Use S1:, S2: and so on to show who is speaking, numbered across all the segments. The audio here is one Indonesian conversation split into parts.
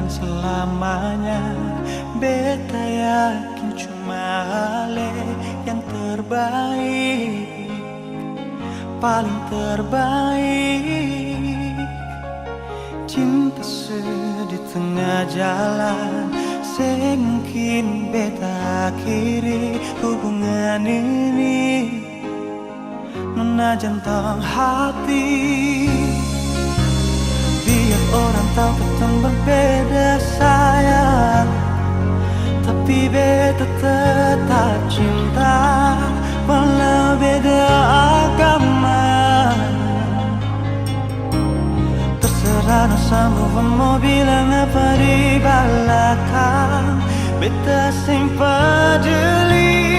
S1: dan selamanya. Beta yakin cuma Ale yang terbaik, paling terbaik. Cinta di tengah jalan, semungkin beta akhiri hubungan ini. Nona jantung hati, biar orang tahu kita berbeda sayang, tapi beta tetap cinta walau beda agama. Terserah sama mau bilang apa di belakang, beta sing peduli,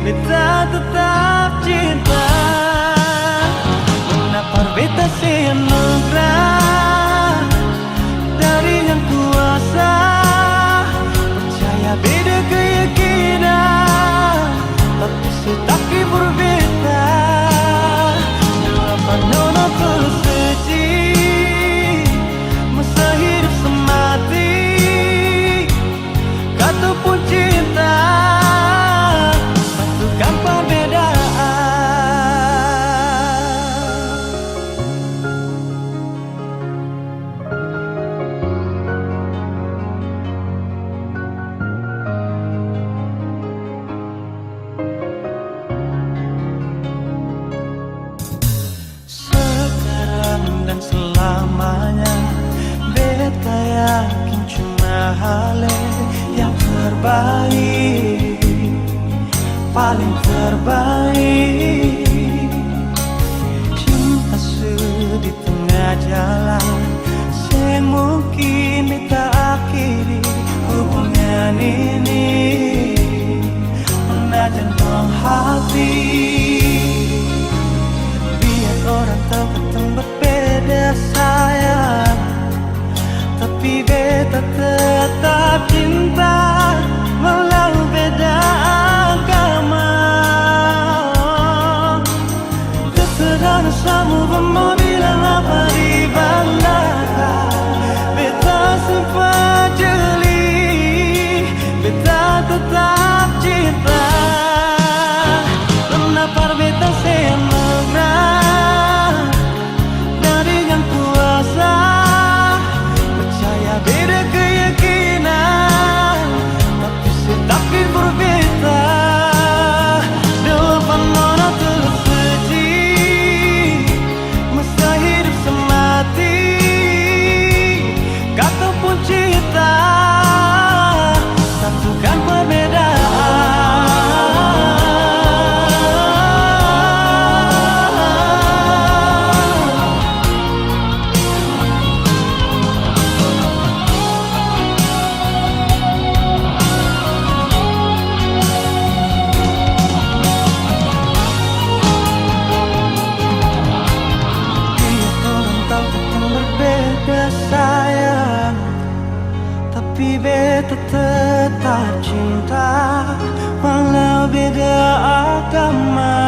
S1: beta tetap cinta. Kenapa beta sing anugerah dari yang kuasa, percaya beda keyakinan, tapi setaki berbeda. Kenapa nona tulus suci, masa hidup semati, kata pun cinta, satukan perbedaan. Sekarang dan selamanya, beta yakin cuma Ale yang terbaik, paling terbaik. Cinta di tengah jalan, semungkin beta akhiri hubungan ini. Nona jantung hati, biar orang tahu kita berbeda sayang, tapi beta tetap cinta walau beda agama. Terserah sama mau bilang apa di belakang, beta sempat jeli, beta tetap cinta. Kenapa beta semangat dari yang kuasa, percaya beda keyakinan, tapi setaki berbeda. Depan nona tulus suci, masa hidup semati, kata pun cinta, satukan perbedaan. Sayang, tapi beta tetap cinta walau beda agama.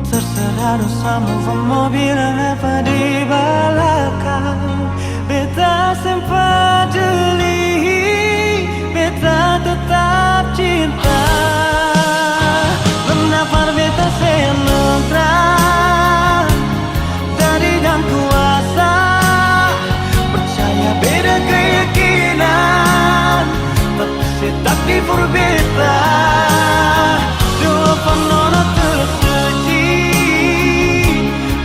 S1: Terserah dosamu mau bilang apa di belakang, beta sempat jeli, beta tetap cinta. Kenapa beta senutrah dari yang kuasa, percaya beda keyakinan, tapi setaki berbeda. Depan nona tulus suci,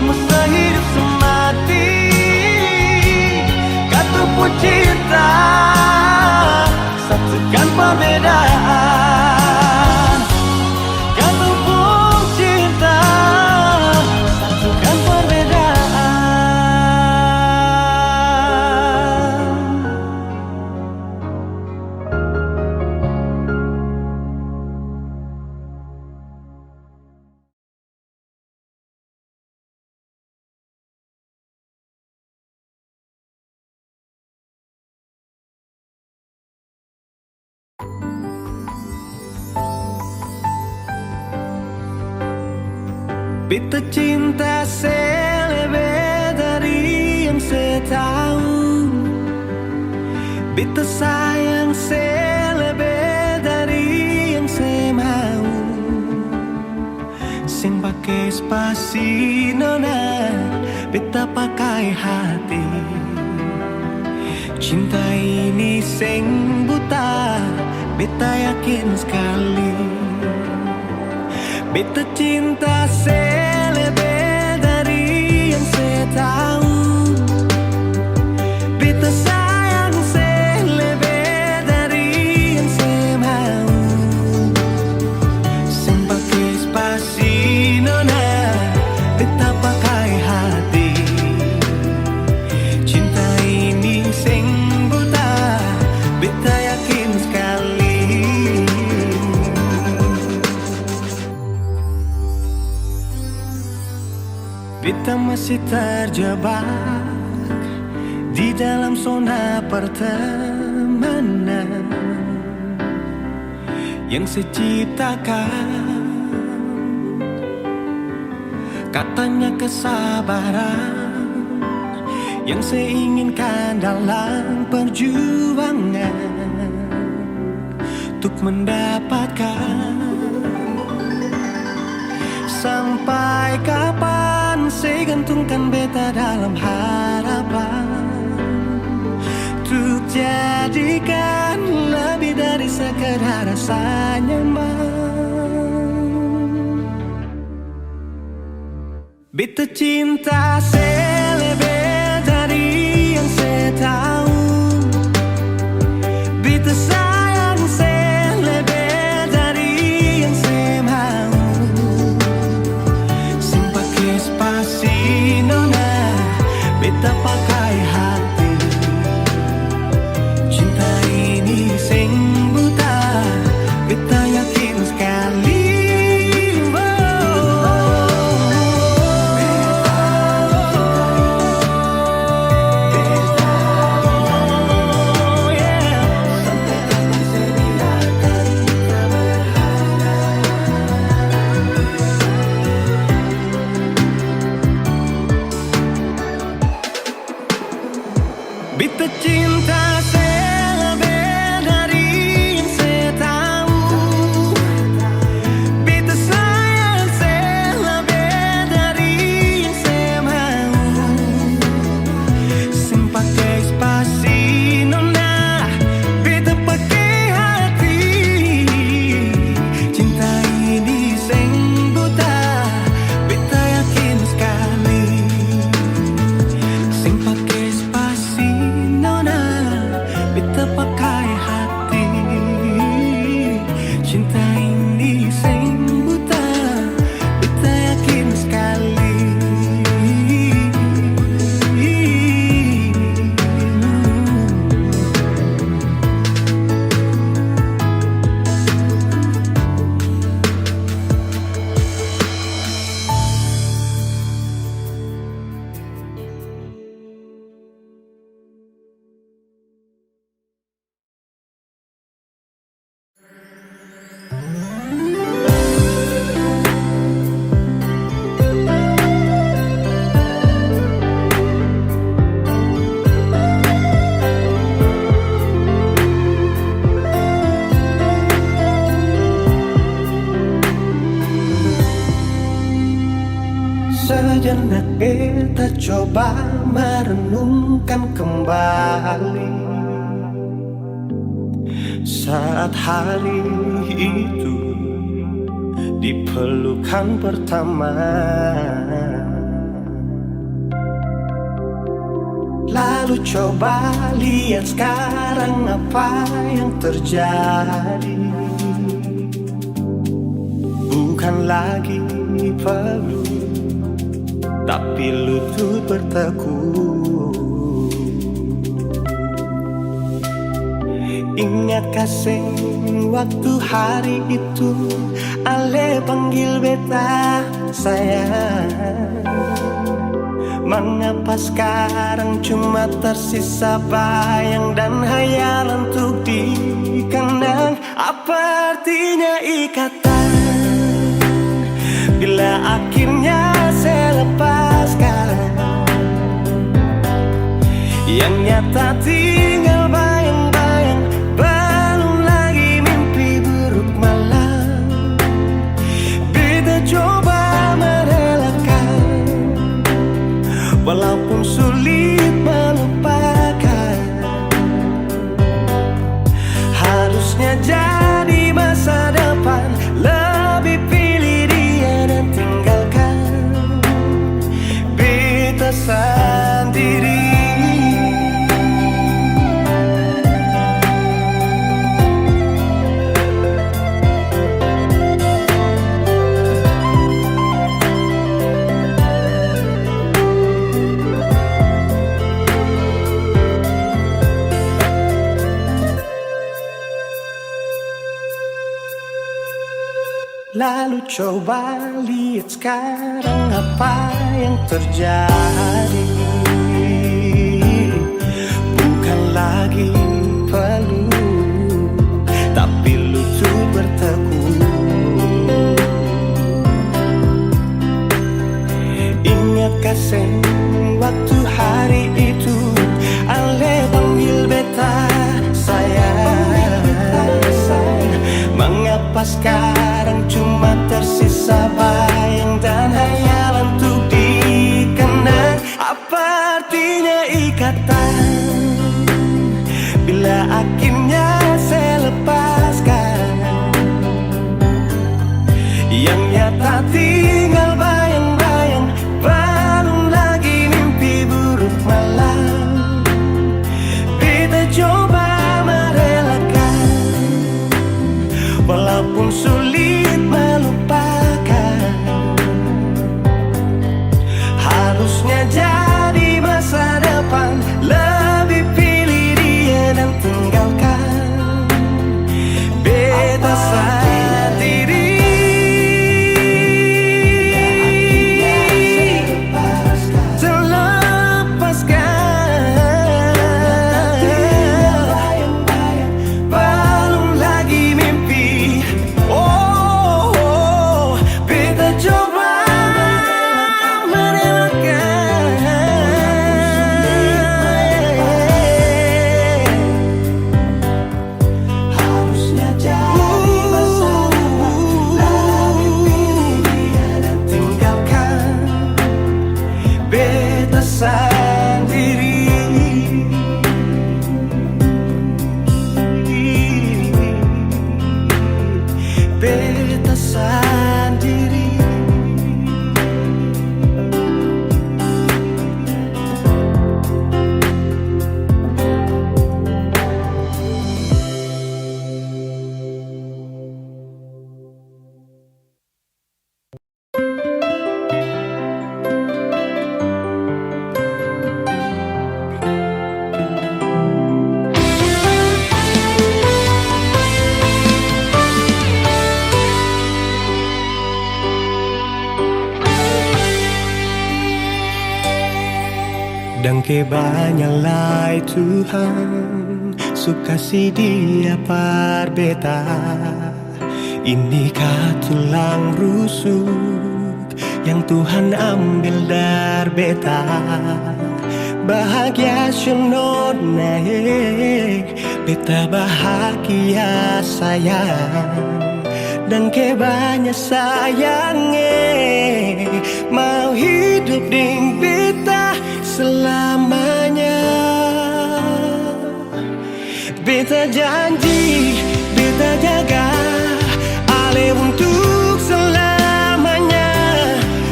S1: masa hidup semati, kata pun cinta, satukan perbedaan. Kata pun cinta, satukan perbedaan. Beta cinta selebih dari yang saya beta sayang selebih dari yang saya mau. Sing pakai spasi nona, beta pakai hati. Cinta ini sing buta, beta yakin sekali. Beta cinta selebih dari yang saya tahu. Beta sayang selebih dari yang saya mau. Sing pakai spasi nona, beta pakai hati. Cinta ini sing buta, beta yakin sekali. Beta masih terjebak di dalam zona pertemanan yang saya ciptakan. Katanya kesabaran yang saya inginkan dalam perjuangan untuk mendapatkan. Sampai kapan saya gantungkan beta dalam harapan untuk jadikan lebih dari sekedar rasa nyaman. Beta cinta selebih dari yang saya tahu. Beta sayang selebih dari yang saya mau. Sing pakai spasi nona, beta pakai hati. Cinta ini sing buta, beta yakin sekali. Beta cinta selebih dari yang saya tahu. Beta sayang selebih dari yang saya mau. Sing pakai spasi nona, beta pakai hati. Cinta ini sing buta, beta yakin sekali. Sing pakai spasi nona, beta pakai hati. Cinta ini sing buta, beta yakin sekali. Sejenak beta coba merenungkan kembali saat hari itu di pelukan pertama. Lalu coba lihat sekarang apa yang terjadi. Bukan lagi peluk, tapi lutut bertekuk. Ingat kasih waktu hari itu Ale panggil beta sayang. Mengapa sekarang cuma tersisa bayang dan hayalan untuk dikenang? Apa artinya ikatan bila akhirnya saya lepaskan? Yang nyata tinggal bayang-bayang Lalu coba lihat sekarang apa yang terjadi. Bukan lagi peluk, tapi lutut bertekuk. Ingatkah waktu hari itu Ale panggil beta sayang. Mengapa sekarang cuma tersisa bayang dan hayalan untuk dikenang? Apa artinya ikatan bila akhirnya saya lepaskan? Yang nyata tinggal bayang-bayang, belum lagi mimpi buruk malam. Beta coba merelakan, walaupun sulit melupakan. Harusnya jadi masa depan, lebih pilih dia dan tinggalkan. Beta sendiri. Beta sendiri. Dan kebanyalah Tuhan suka si dia par beta. Inikah tulang rusuk yang Tuhan ambil dari beta? Bahagia senod naik, beta bahagia sayang. Dan kebanyak sayangnya mau hidup ding beta selamanya. Beta janji, beta jaga Ale untuk selamanya.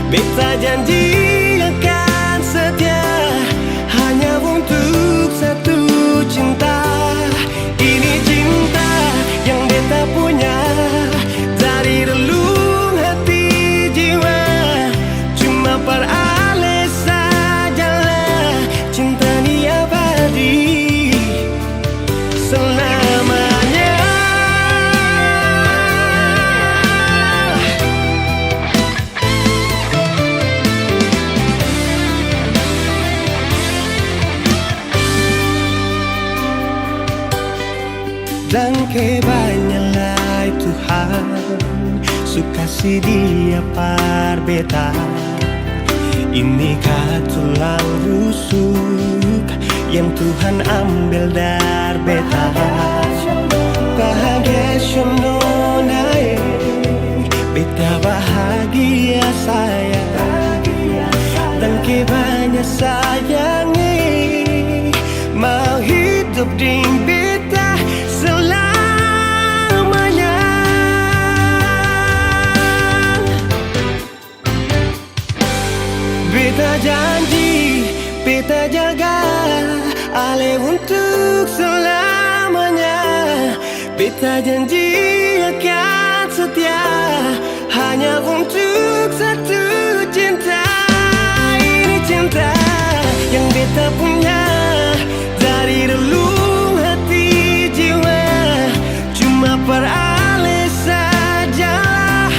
S1: Beta janji akan setia hanya untuk satu cinta. Ini cinta yang beta punya dari relung hati jiwa. Cuma per Ale sajalah cinta ni abadi selamanya. Dan kebanyalah Tuhan suka si dia par beta. Inikah tulang rusuk yang Tuhan ambil dari beta? Bahagia sono naik, beta bahagia sayang. Dan kebanyak sayangnya mau hidup ding beta selamanya. Beta janji, beta jaga Ale untuk selamanya. Beta janji akan setia hanya untuk satu cinta. Ini cinta yang beta punya dari relung hati jiwa. Cuma per Ale sajalah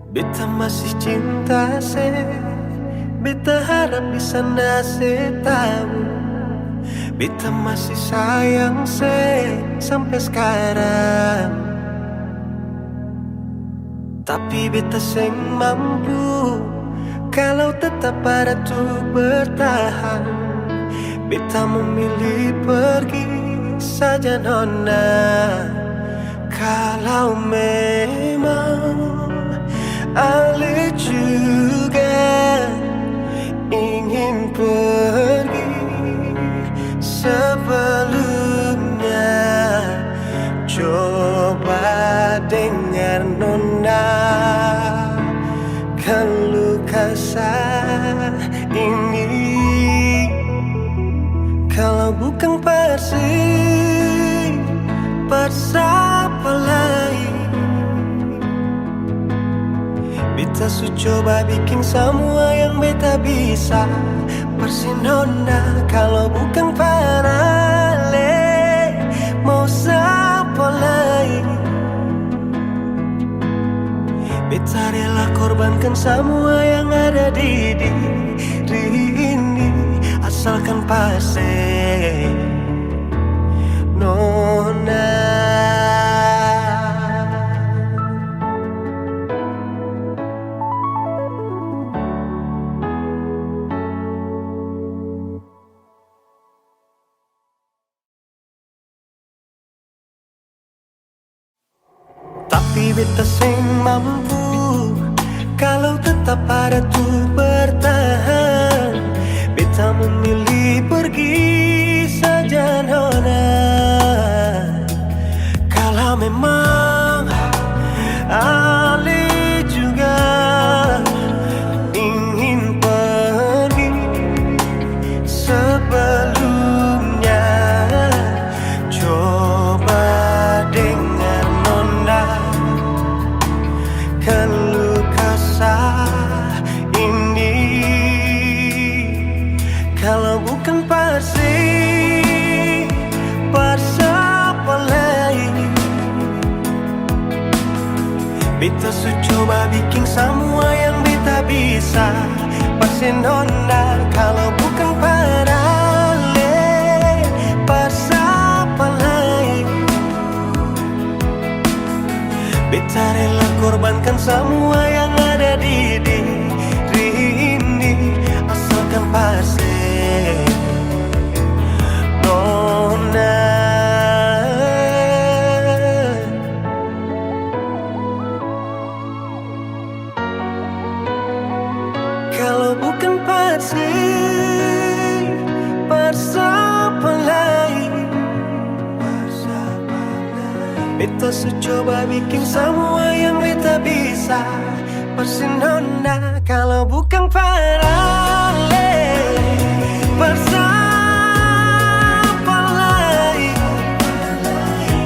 S1: Beta masih cinta se, beta harap bisa nase tahu. Beta masih sayang se sampai sekarang. Tapi beta seng mampu kalau tetap ada tuh bertahan. Beta memilih pergi saja nona. Kalau memang Ale juga ingin pergi sebelumnya, coba dengar nona keluh kesah ini. Kalau bukan Persib, siapa lain? Beta su coba bikin semua yang beta bisa. Persinona kalau bukan Panale, mau siapa lain? Beta rela korbankan semua yang ada di diri ini, asalkan pasti nona. Tapi beta seng mampu kalau tetap ada tuh bertahan. Beta memilih pergi saja nona. Kalau memang Ale juga ingin pergi sebelumnya, coba dengar nona keluh kesah ini. Kalau bukan Persib, siapa lain? Beta su coba bikin semua yang beta bisa. Pasti nona kalau bukan Panale, siapa lain? Beta rela korbankan semua yang ada di diri ini, asalkan pasti nona. Kalau bukan Persib, siapa lain? Beta su coba bikin semua yang beta bisa. Pasti nona kalau bukan Panale, siapa lain?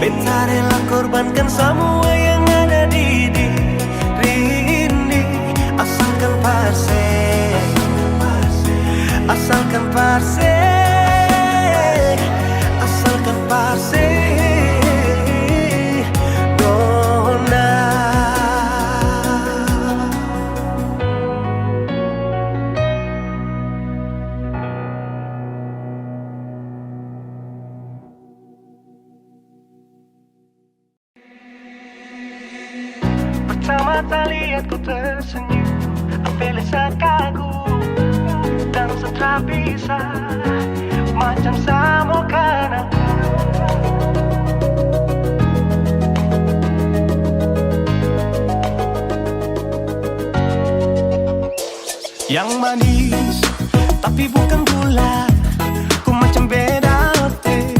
S1: Beta rela korbankan semua yang ada di diri ini, asalkan Persib, asalkan Persib, asalkan Persib nona. Pertama kali lihat kau tersenyum, apel saat kagum dan setelah bisa macam sama kan aku. Yang manis tapi bukan gula, ku macam beda hati.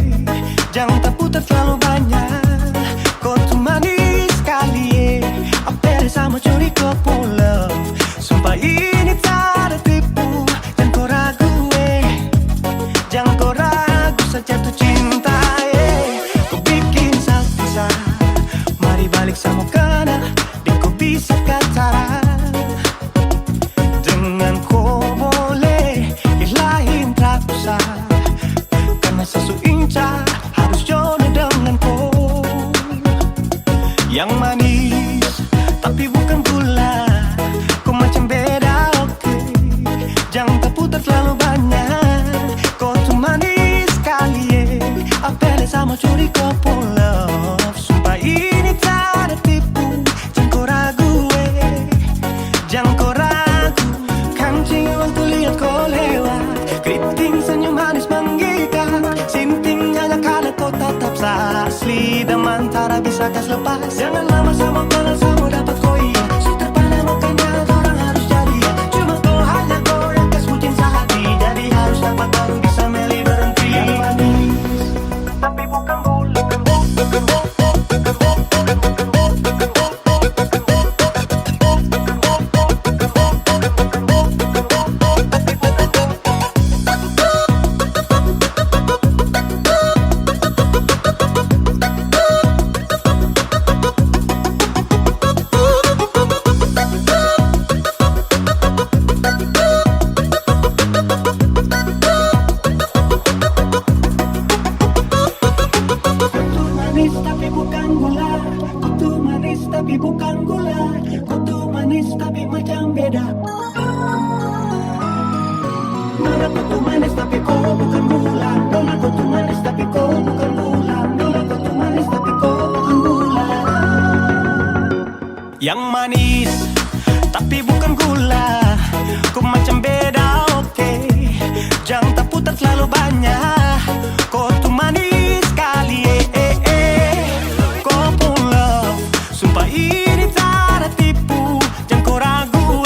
S1: Jangan tak putar terlalu banyak, kau tuh manis sekali. Apel sama curi kau pulau, sumpah ini tak ada tipu. Jangan kau ragu jangan kau ragu saja tuh cinta. Kau bikin salsa, mari balik sama kana, dan kau bisa kata dengan kau boleh ilahin tak usah. Karena sesu inca harus jodoh dengan kau. Yang manis tapi bukan gula, mau curi kopo love. Sumpah ini tak ada tipu. Jangan kau ragu jangan kau ragu. Kancing waktu lihat kau lewat, keriting senyum manis menggigit. Sinting hanya karena kau tetap asli. Dan mantara bisa kas lepas. Jangan lama sama kenal sama dapat kau iya. Sudah pada makanya orang harus jadi ya. Cuma kau hanya kau yang kas bucin sehati. Jadi harus dapat baru bisa meli berhenti. Yang manis tapi bukan gula. Tapi bukan gula, kutu manis tapi macam beda. Nona kutu manis tapi kau bukan gula. Nona kutu manis tapi kau bukan gula. Nona kutu manis tapi kau bukan gula. Yang manis tapi bukan gula. Kau macam beda, oke. Jangan tak putar terlalu banyak. Kau tuh manis sekali, Kau pun love. Sumpah ini tak ada tipu. Jangan kau ragu,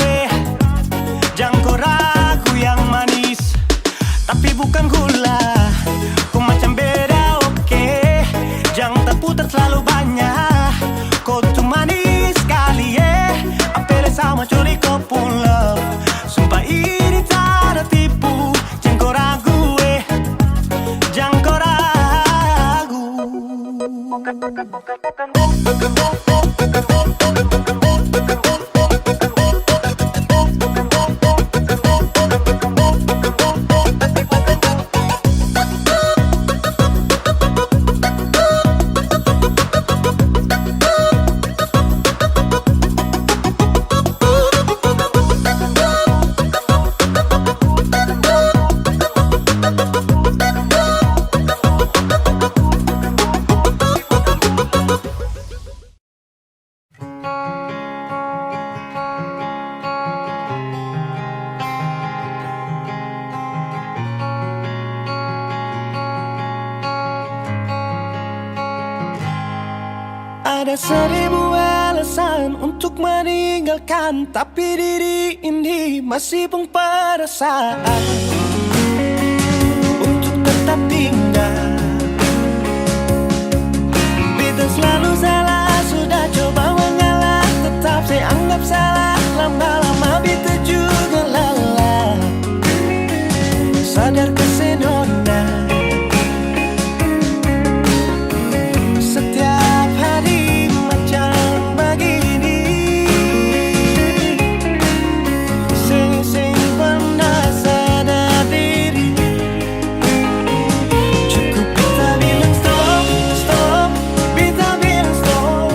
S1: jangan kau ragu. Yang manis tapi bukan gula. Kau macam beda, oke. Jangan tak putar terlalu banyak. Kau tuh manis sekali, Apel sama curi kau pun love. Sumpah ini tak ada tipu. Jangan kau ragu, jangan kau ragu. Ada 1000 alasan untuk meninggalkan, tapi diri ini masih pun perasaan untuk tetap tinggal. Beta selalu salah, sudah coba mengalah, tetap saya anggap salah. Lama-lama beta juga lelah. Sadar kesenona setiap hari macam begini. Sing pernah sadar diri. Cukup beta bilang stop, stop. Beta bilang stop.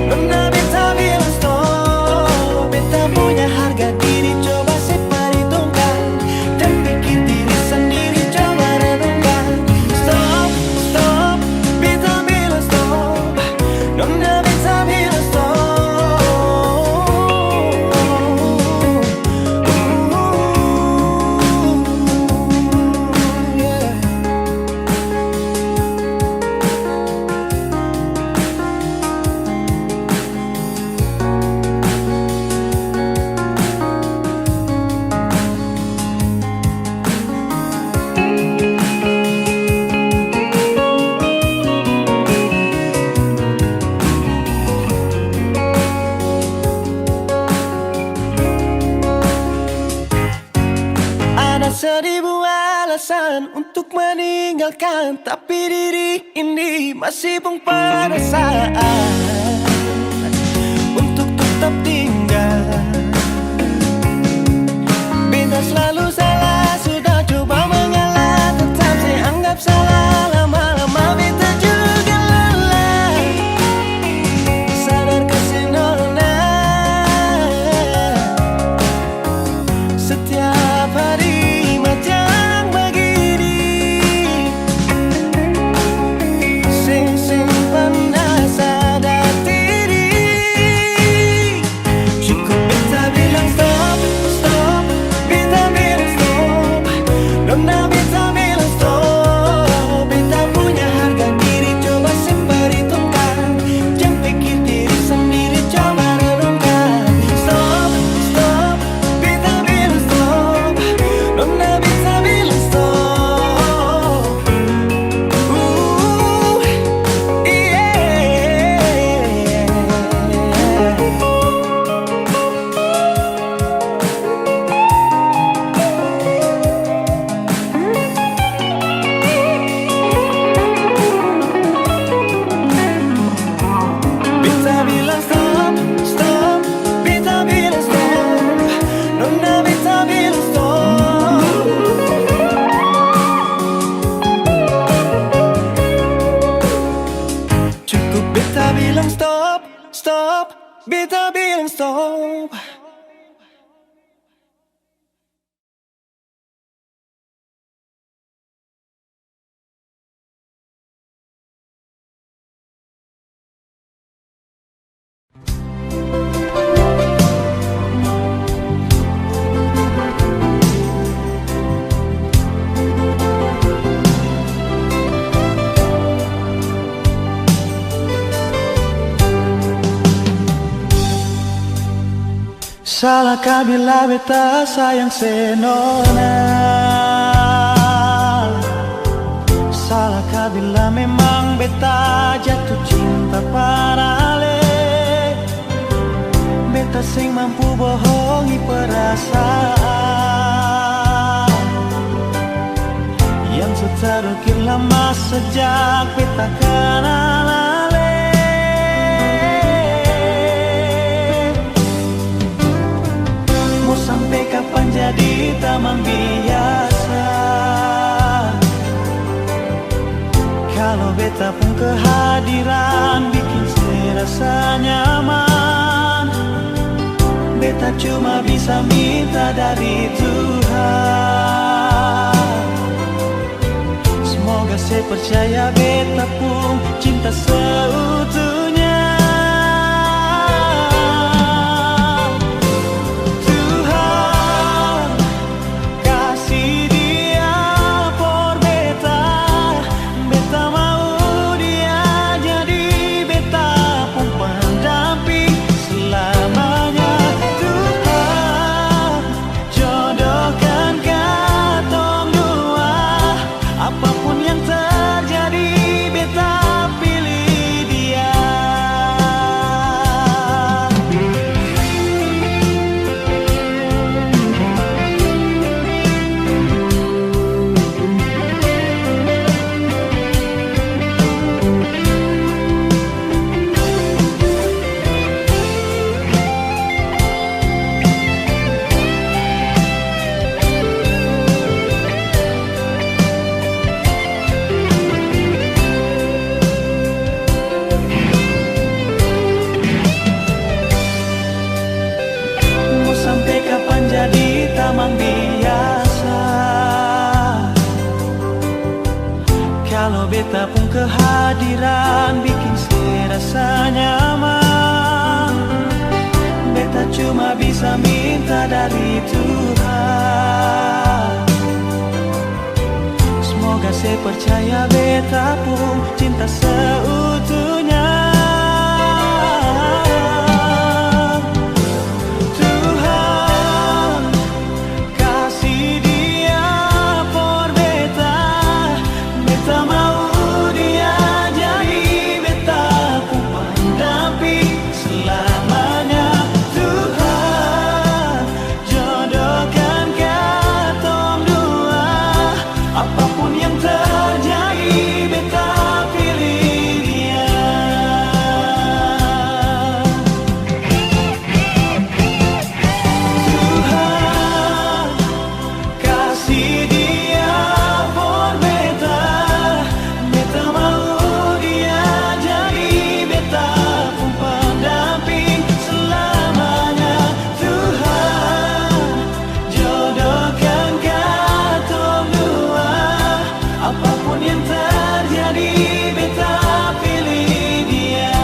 S1: Nona beta bilang stop. Beta punya harga diri, coba seperhitungkan. Dan pikir diri sendiri, coba renungkan. Stop, stop. Beta bilang stop. Nona beta bilang stop. Yeah. Ada 1000 alasan untuk meninggalkan, tapi diri ini masih pun perasaan untuk tetap tinggal. Beta selalu salah, sudah coba mengalah, tetap saya anggap salah. Lama-lama beta juga lelah. Sadar kesenona setiap hari macam begini. Beta bilang stop, stop, beta bilang stop, nona beta bilang stop. Cukup beta bilang stop, stop, beta bilang stop. Salahkah bila beta sayang senona? Salahkah bila memang beta jatuh cinta parale? Beta sing mampu bohongi perasaan yang seterukir lama sejak beta kenal ale. Mau sampai kapan jadi teman biasa? Kalau beta pun kehadiran bikin serasa nyaman, beta cuma bisa minta dari Tuhan. Semoga saya percaya beta pun cinta seutuhnya. Tuhan kasih dia por beta, beta mau dia jadi beta pun pendamping selamanya. Tuhan jodohkan katong dua, apapun yang terjadi beta pilih dia. Mau sampai kapan jadi tamang biasa? Kalau beta pun kehadiran bikin serasa nyaman, beta cuma bisa minta dari Tuhan. Semoga saya percaya beta pun cinta seutuhnya. Tuhan kasih dia por beta, beta mau dia jadi beta pun pendamping selamanya. Tuhan jodohkan katong dua, apapun yang terjadi beta pilih dia. Tuhan kasih dia por beta, beta mau dia jadi beta pun pendamping selamanya. Tuhan jodohkan katong dua, apapun yang terjadi beta pilih dia.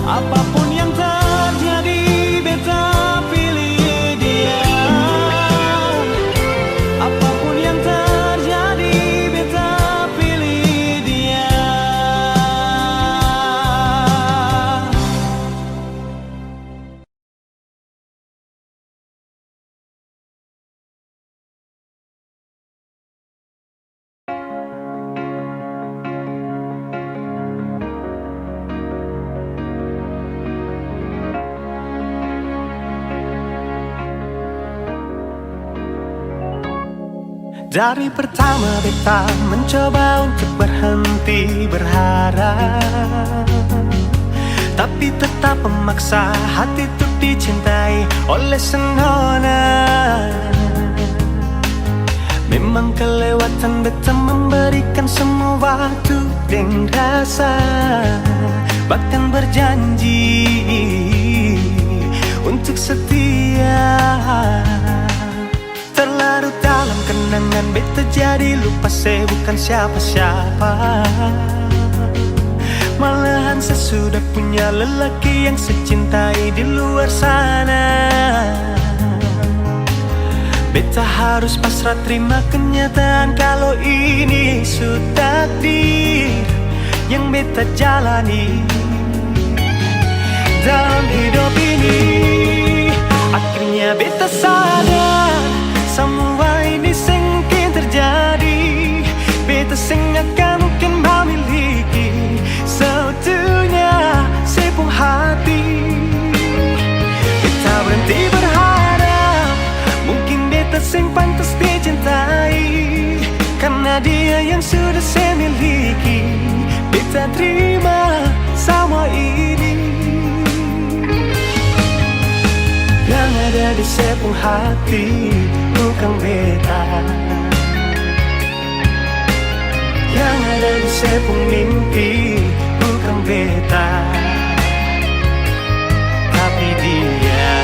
S1: Apapun yang terjadi beta pilih dia. Apapun yang terjadi beta pilih dia. Dari pertama beta mencoba untuk berhenti berharap, tapi tetap memaksa hati untuk dicintai oleh senona. Memang kelewatan beta memberikan semua waktu dan rasa, bahkan berjanji untuk setia. Terlarut dalam kenangan beta jadi lupa saya bukan siapa-siapa. Malahan saya sudah punya lelaki yang saya cintai di luar sana. Beta harus pasrah terima kenyataan kalau ini sudah takdir yang beta jalani dalam hidup ini. Akhirnya beta sadar semua ini sengkin terjadi. Beta akan mungkin memiliki seutuhnya sepung hati. Beta berhenti berharap mungkin beta sing pantas dicintai, karena dia yang sudah saya miliki. Beta terima semua ini. Yang ada di sepung hati bukan beta, yang ada di sepung mimpi bukan beta, tapi dia.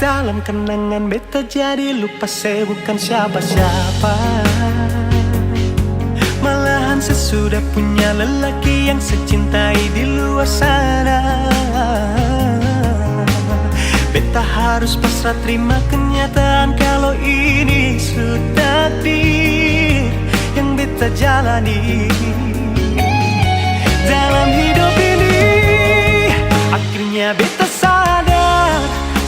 S1: Dalam kenangan beta jadi lupa saya bukan siapa-siapa. Malahan saya sudah punya lelaki yang saya cintai di luar sana. Beta harus pasrah terima kenyataan kalau ini sudah takdir yang beta jalani dalam hidup ini. Akhirnya beta sadar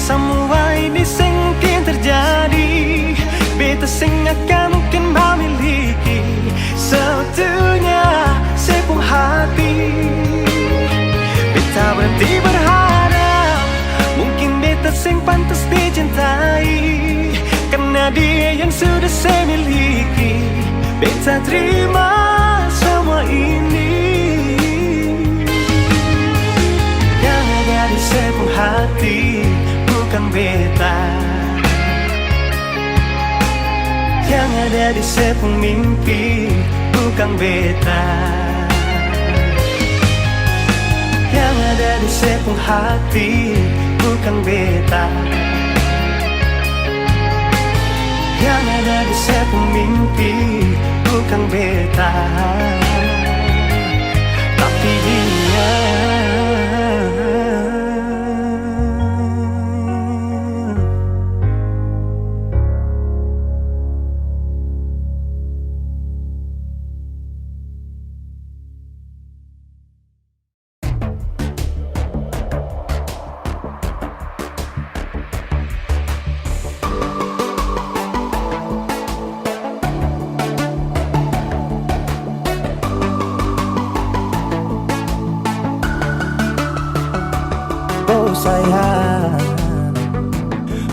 S1: semua ini sengkin terjadi. Beta akan mungkin memiliki seutuhnya sepung hati. Beta berhenti berharap mungkin beta sing pantas dicintai, karena dia yang sudah saya miliki. Beta terima semua ini. Yang ada di sepung hati bukan beta, yang ada di sepung mimpi bukan beta, yang ada di sepung hati bukan beta, yang ada di sepung mimpi bukan beta, tapi dia. Oh sayang,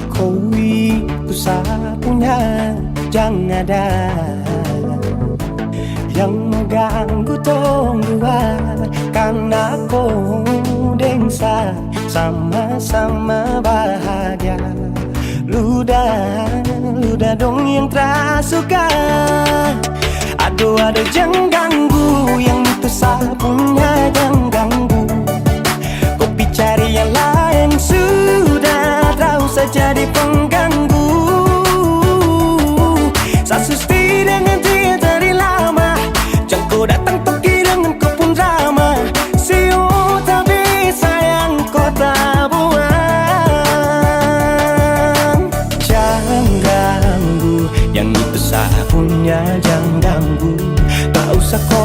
S1: kau itu satunya, jangan ada yang mengganggu tong dua, karena kau dengsa sama-sama bahagia. Luda dong yang tersuka. Aduh jangan ganggu, yang itu sapunya jangan ganggu. Kopi cari yang lain sudah, tak usah jadi pengganggu. Sasusti dengan dia dari lama, jangan kau datang pergi dengan kau pun drama. Siu tapi sayang kau tak buang. Jangan ganggu, yang itu sapunya jangan ganggu. Tak usah kau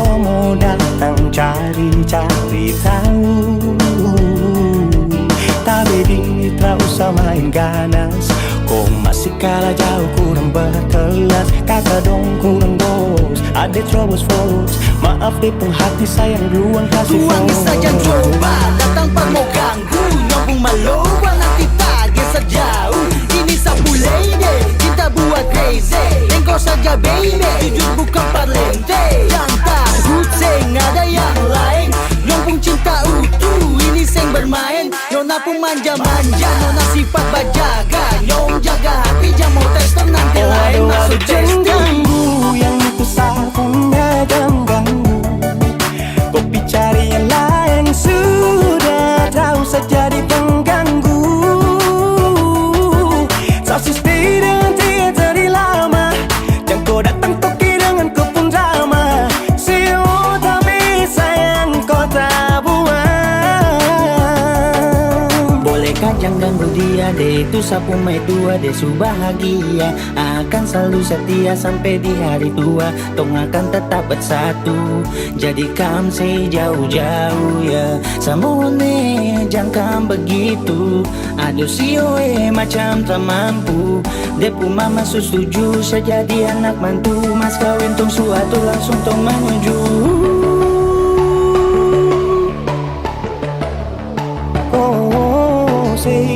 S1: deh terobos fokus. Maaf deh penghati sayang ruang kasih
S2: Tuang
S1: fokus.
S2: saja coba datang pak mau ganggu. Nyambung maloba nanti target sejauh. Ini sapu lady, cinta buat crazy. Engkau saja baby, jujur bukan parlente. Yang takut seng ada yang lain. Nyambung cinta utuh, ini seng bermain. Nona pun manja-manja, nona sifat bajaga. Nyong jaga hati, jangan mau tester nanti lain masuk
S1: Jangan
S2: testing.
S1: ganggu yang itu sapunya, jangan ganggu. Kopi cari yang lain, sudah tahu saja di pengganggu. Saksi stay dengan dia dari lama. Jangan kau datang toki dengan kau pun drama. Siu tapi sayang kau tak buang.
S2: Bolehkah jangan ganggu dia deh, itu sapu mai tua deh su bahagia. Akan selalu setia sampai di hari tua. Tong akan tetap bersatu. Jadikan saya jauh-jauh ya. Samone jangan begitu. Aduh sioe macam tak mampu. Depu mama setuju saya jadi anak mantu. Mas kawin tong suatu langsung tong menuju.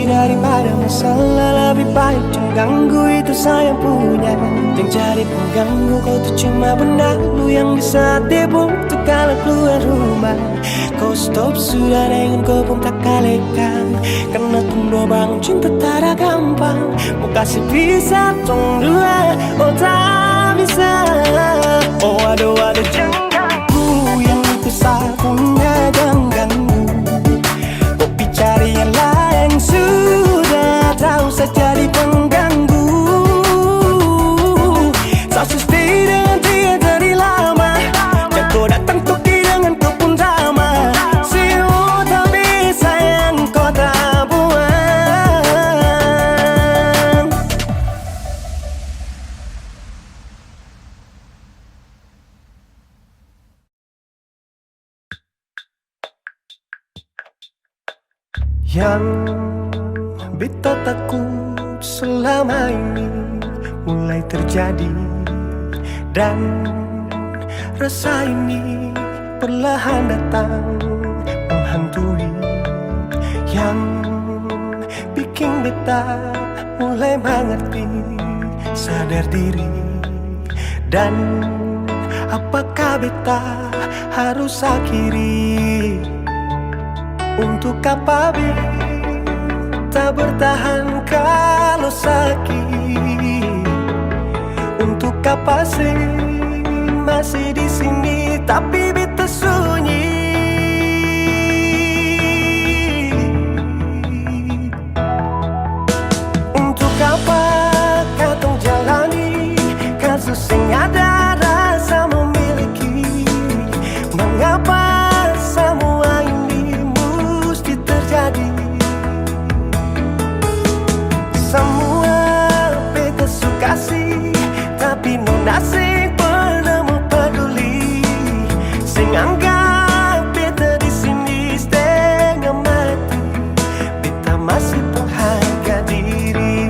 S1: Daripada masalah lebih baik jangan ganggu, itu saya punya. Jangan cari pengganggu, kau tuh cuma benda lu yang bisa dibutuh kalau keluar rumah. Kau stop sudah dengan kau pun tak kalekan. Karena tunggu bangun cinta tak ada gampang. Mau kasih bisa tong dua, oh tak bisa. Oh aduh jangan ganggu yang itu saya punya, jangan ganggu. Kopi cari yang lain, sudah tahu saja di pengganggu. Saksi stay dengan dia dari lama. Jangan kau datang toki dengan kau pun drama. Siu tapi sayang kau tak buang. Yang beta takut selama ini mulai terjadi. Dan rasa ini perlahan datang menghantui. Yang bikin beta mulai mengerti, sadar diri. Dan apakah beta harus akhiri? Untuk apa beta bertahan kalau sakit? Untuk apa sih masih di sini tapi beta sunyi? Untuk apa kau jalani kasus yang ada rasa memiliki? Mengapa semua ini mesti terjadi? Semua beta suka sih, tapi nona sing pernah mau peduli. Sing anggap beta di sini setengah mati. Beta masih pengharga diri.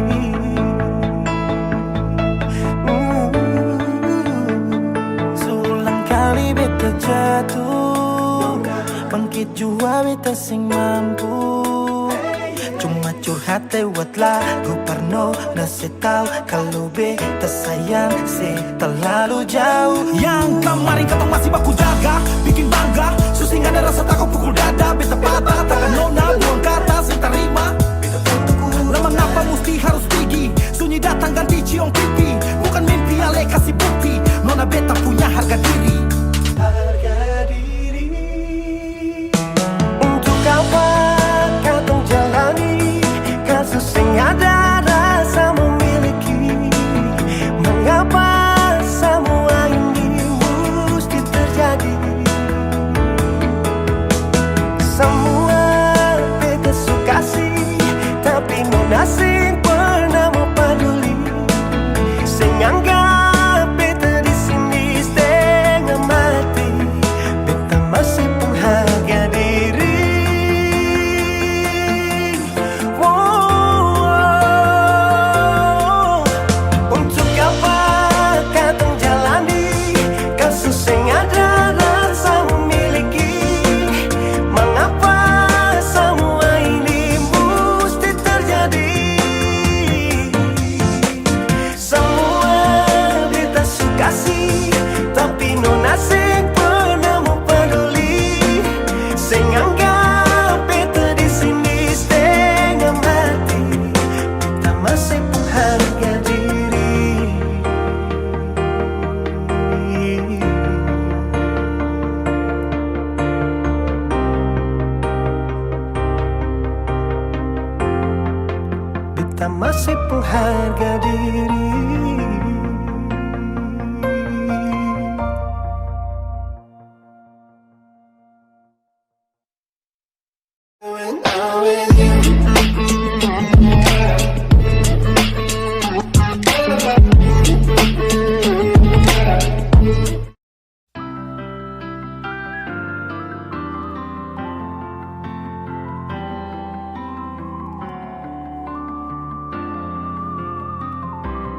S2: Seulang kali beta jatuh, bangkit jua beta sing mampu. Cuma curhat lewat lagu Parno. Nasi tahu kalau beta sayang se terlalu jauh.
S3: Yang kemarin kata masih baku jaga, bikin bangga. Susing ada rasa takut pukul dada. Beta patah, takkan nona buang kata saya terima. Beta teguh, nah mengapa mesti harus pergi? Sunyi datang ganti ciong pipi. Bukan mimpi ale kasih bukti. Nona beta punya harga diri.
S1: Harga diri. Untuk apa kau jalani kasus yang ada rasa memiliki? Mengapa semua ini mesti terjadi? masih pengharga diri.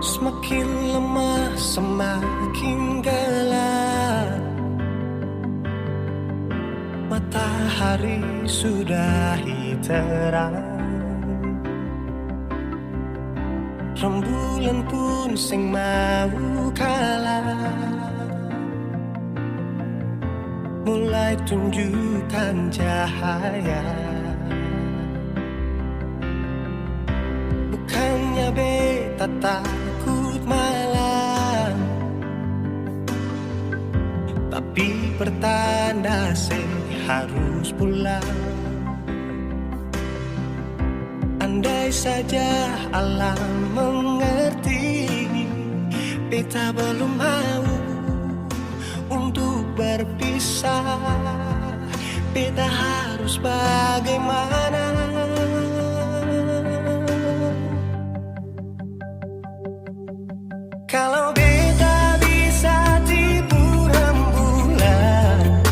S1: Semakin lemah, semakin gelap. Matahari sudahi terang. Rembulan pun sing mau kalah, mulai tunjukkan cahaya. Bukannya beta takut malam, tapi pertanda harus pulang. Andai saja alam mengerti, beta belum mau untuk berpisah. Beta harus bagaimana? Kalau beta bisa tipu rembulan,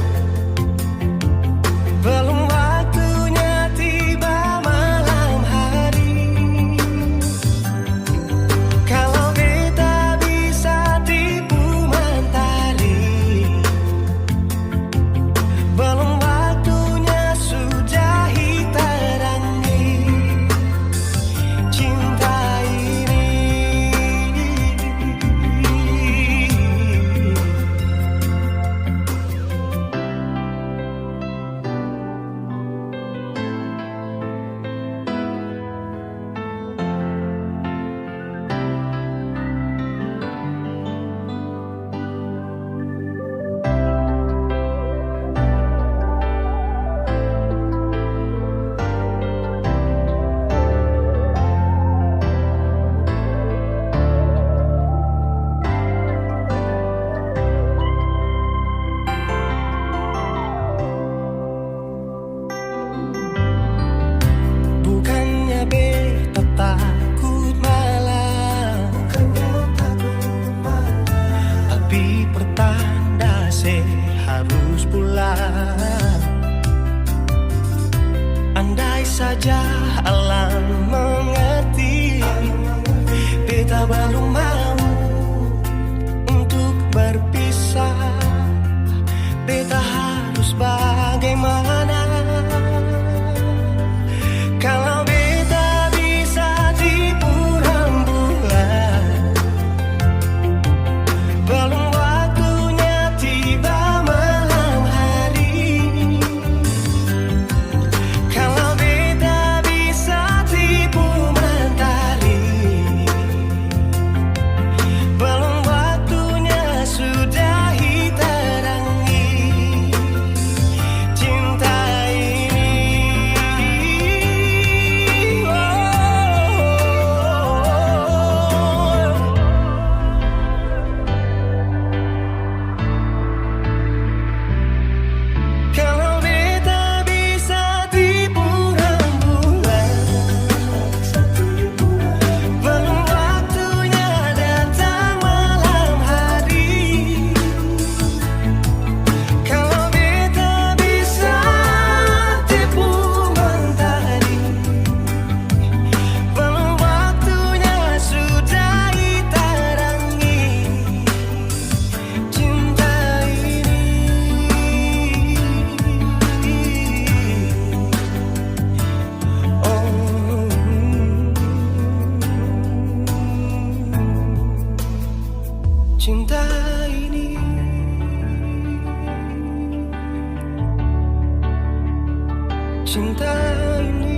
S1: belum waktunya tiba malam hari. Kalau beta bisa tipu mentari, belum waktunya sudahi terangi cinta ini. Bukannya beta takut malam, tapi pertanda harus pulang. Andai saja alam mengerti, beta belum mau untuk berpisah. Beta harus bagaimana? Kalau beta bisa tipu rembulan, belum waktunya tiba malam hari. Kalau beta bisa tipu mentari, belum waktunya sudahi terangi cinta ini. Kalau beta bisa tipu rembulan, belum waktunya datang malam hari. Kalau beta bisa tipu mentari, belum waktunya sudahi terangi cinta ini. Cinta ini, cinta ini.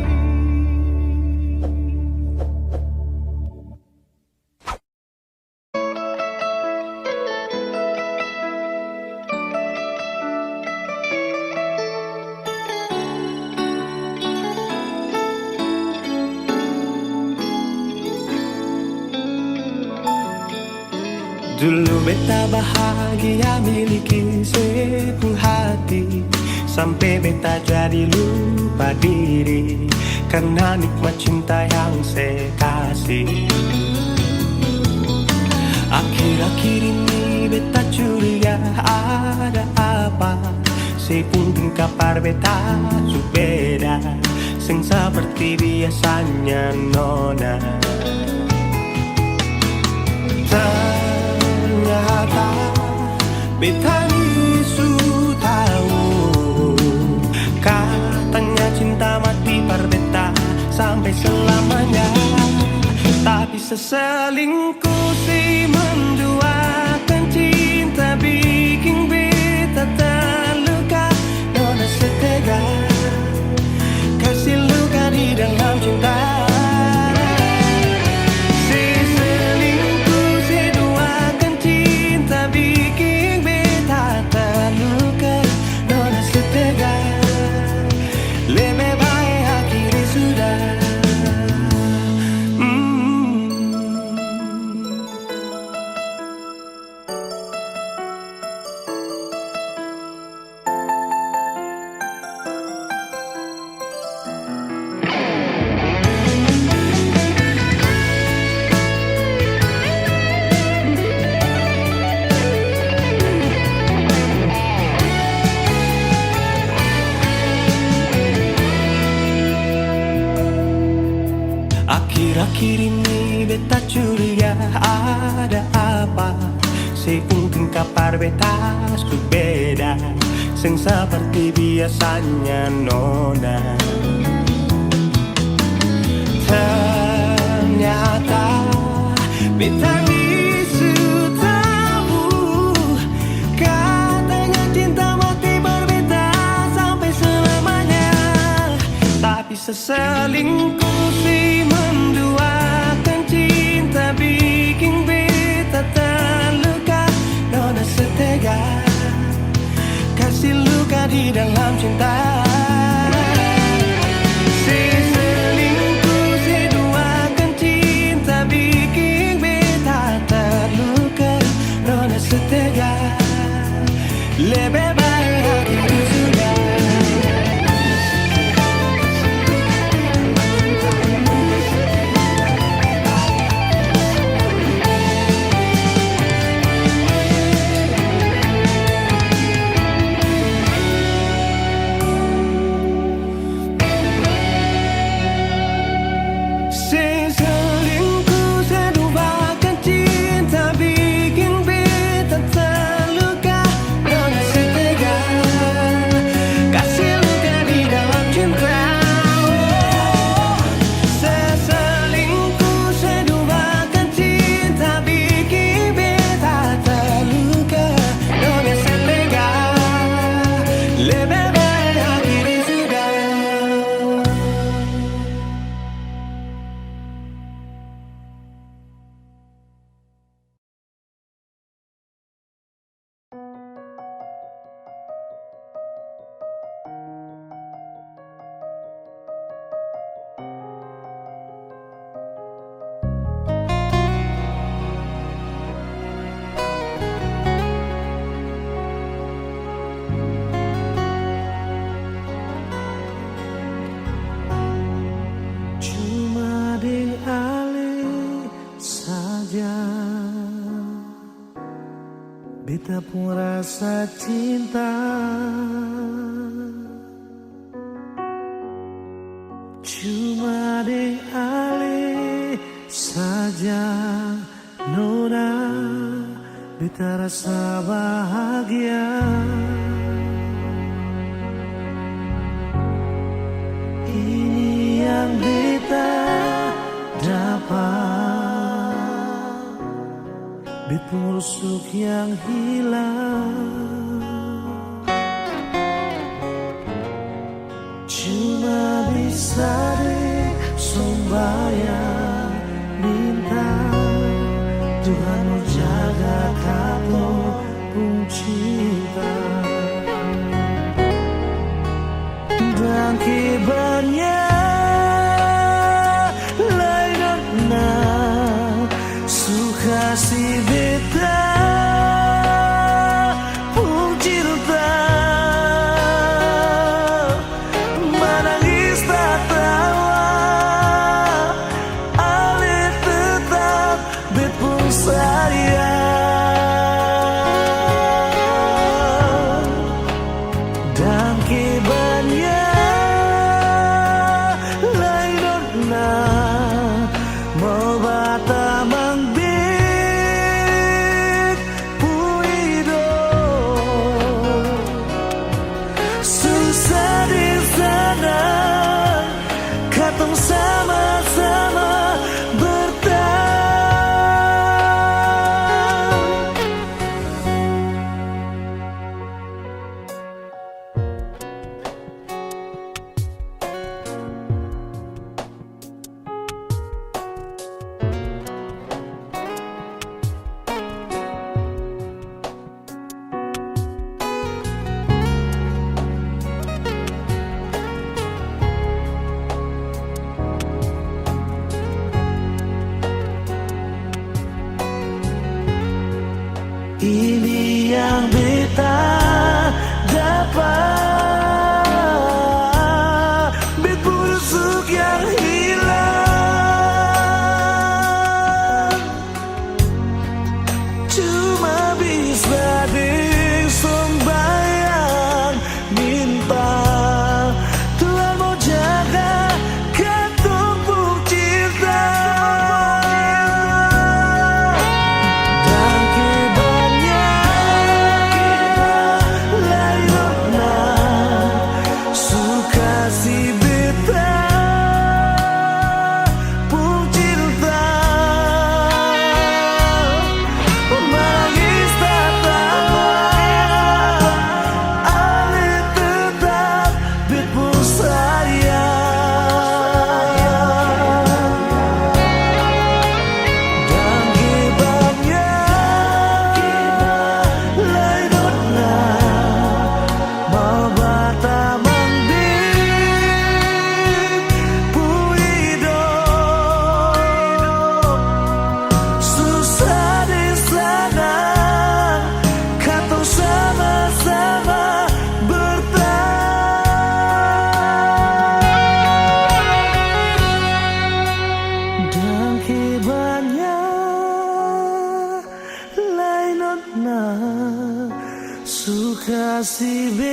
S1: Dulu beta bahagia miliki sepenuh hati, sampai beta jadi lupa diri karena nikmat cinta yang saya kasih. Akhir-akhir ini beta curiga ada apa, saya pun tingkapar beta su beda, sing seperti biasanya nona. Ternyata beta ni su tahu, katanya cinta mati par beta sampai selamanya. Tapi seselingkuh si menduakan cinta bikin beta terluka. Nona setega kasih luka di dalam cinta. Akhir-akhir ini beta curiga ada apa, saya pun tingkapar beta su beda, sing seperti biasanya nona. Ternyata beta ni su tahu, katanya cinta mati berbeda sampai selamanya. Tapi seselingkuh si menduakan cinta bikin beta terluka. Nona setega kasih luka di dalam cinta. Seselingkuh si duakan cinta bikin beta terluka. Nona setega lebih baik hati sudah.
S3: Beta pun rasa cinta, cuma di alih saja nona. Beta rasa bahagia, ini yang beta dapat. Beta rusuk yang hilang, cuma bisa sembahyang minta Tuhan menjaga kamu pun cinta. Dan kibarnya lain suka si beta.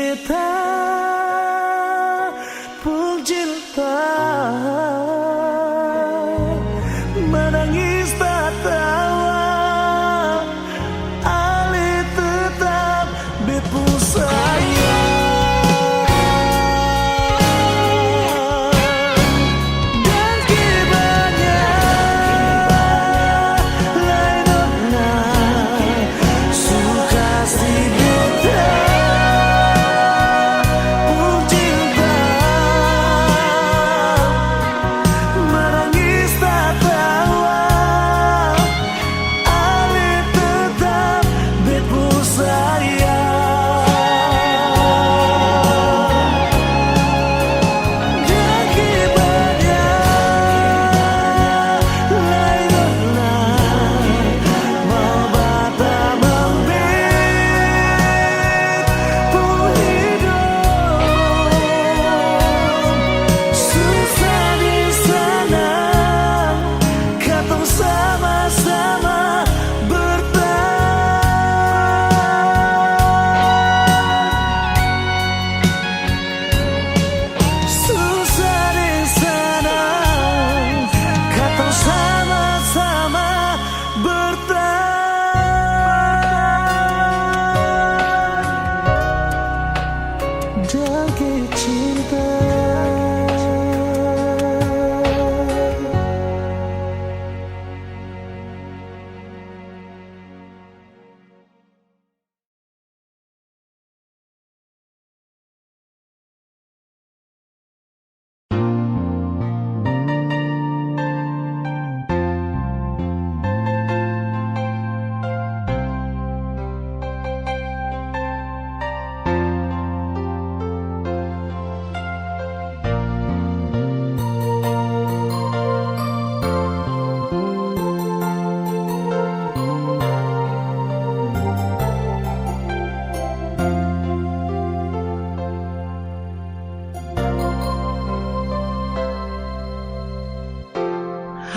S3: beta pun cinta, menangis tak tawa, ale tetap bepu sayang.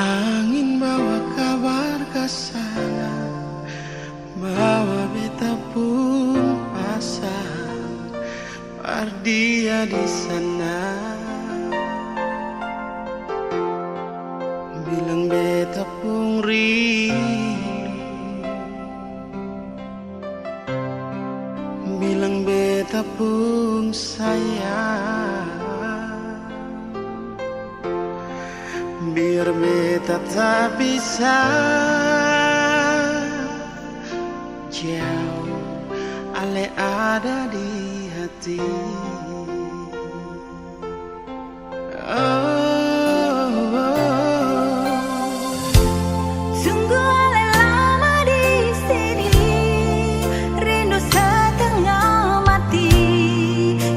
S4: Angin bawa kabar ke sana, bawa beta pun pasang, dia di sana. Bilang beta pun rindu, bilang beta pun sayang. Biar beta tak bisa jauh, ale ada di hati.
S5: Sungguh ale lama di sini, rindu setengah mati.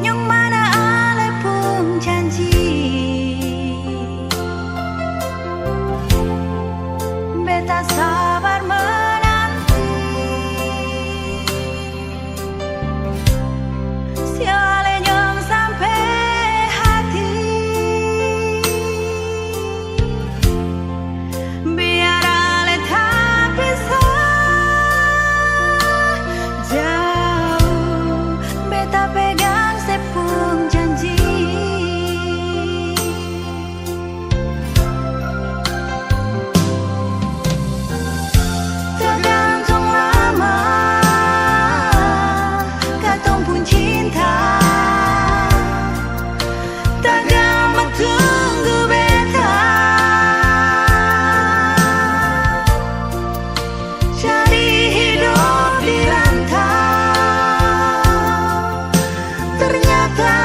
S5: Yang mana ale pun janji, beta sabar menanti. Siale nyong sampai hati, biar ale tak bisa jauh, beta pegang sepung janji. Tergantung lama katong pun cinta, tak gampang tunggu beta. Jadi hidup di rantau, ternyata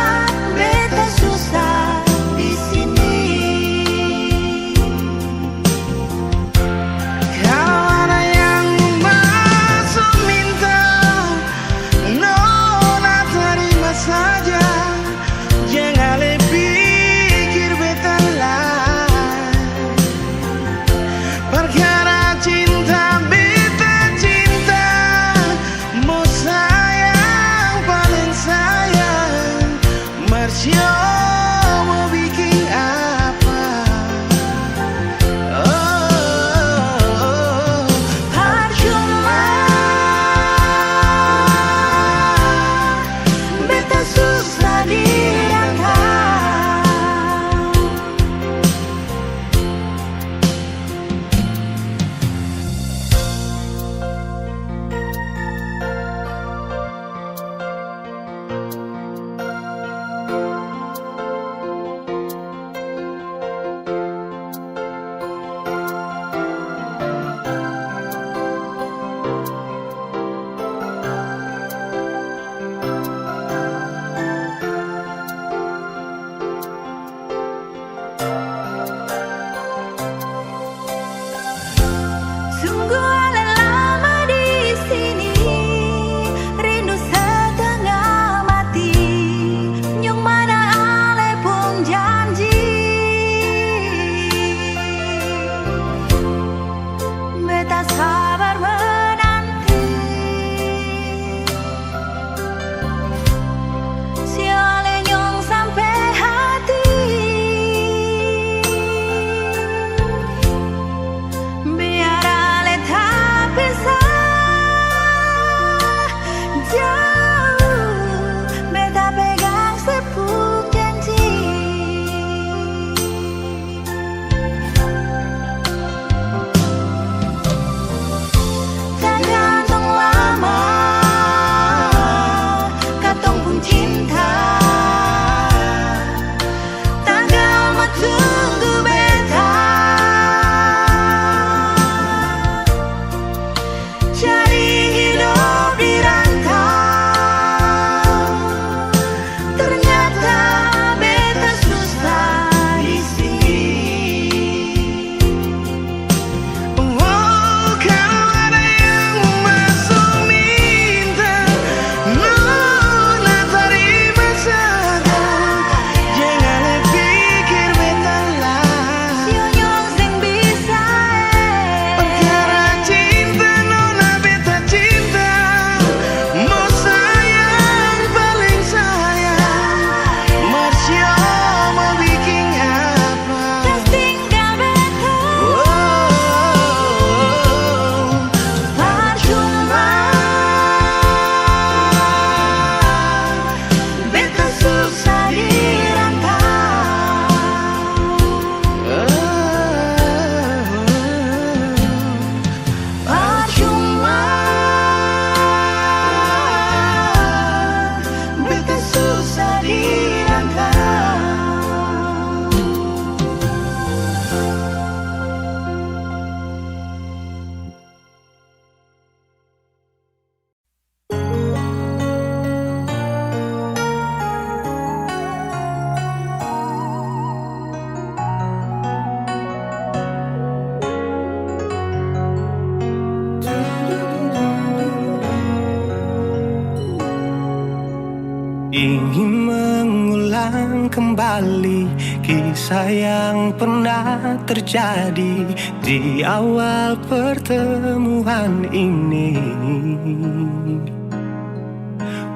S1: Ingin mengulang kembali kisah yang pernah terjadi di awal pertemuan ini.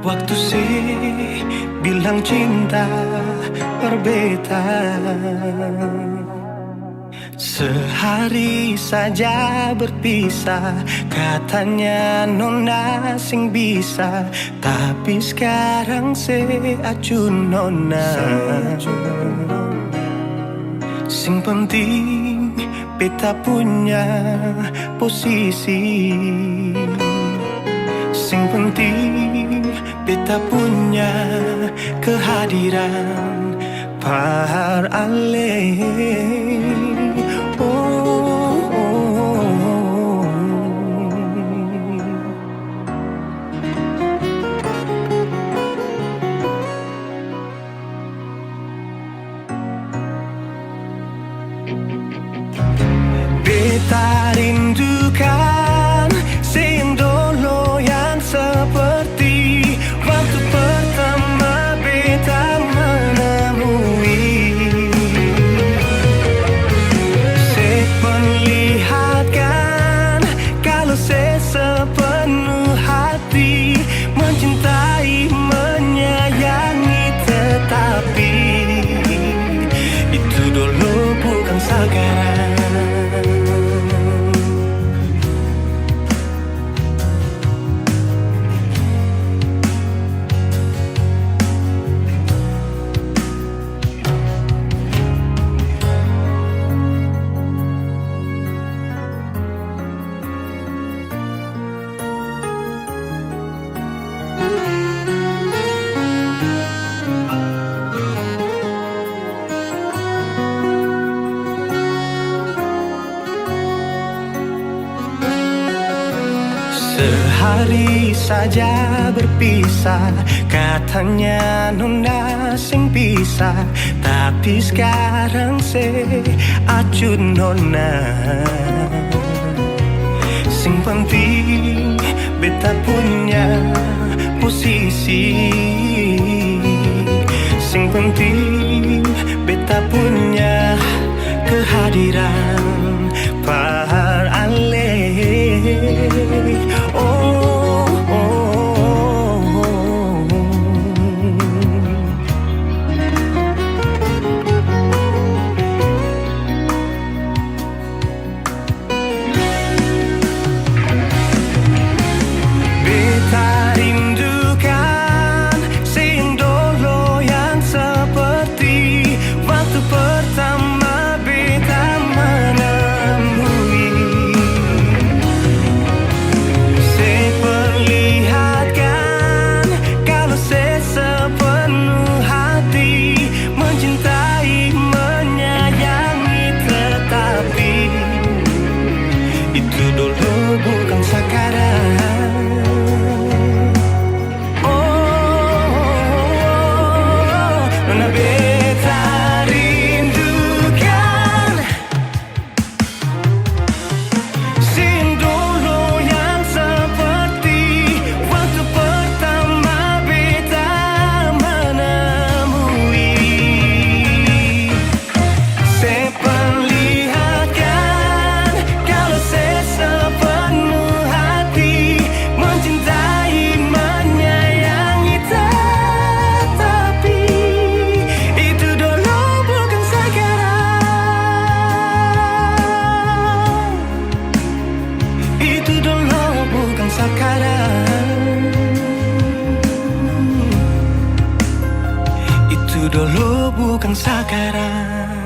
S1: Waktu bilang cinta berbeda, sehari saja berpisah. Katanya nona sing bisa, tapi sekarang se acun nona. Sing penting beta punya posisi. Sing penting beta punya kehadiran par ale. Beta rindukan yang dulu yang seperti waktu pertama beta menemui. Saya perlihatkan kalau saya sepenuh hati mencintai, menyayangi, tetapi itu dulu bukan sekarang. Sehari saja berpisah, katanya nona sing bisa, tapi sekarang se acun nona. Sing penting beta punya posisi. Sing penting beta punya kehadiran par ale. Itu dulu bukan sekarang. Nona beta rindukan sin dulu yang seperti waktu pertama beta menemui. Saya perlihatkan kalau saya sepenuh hati mencintai, menyayangi, tetapi itu dulu bukan sekarang. Itu dulu bukan sekarang. Itu dulu bukan sekarang.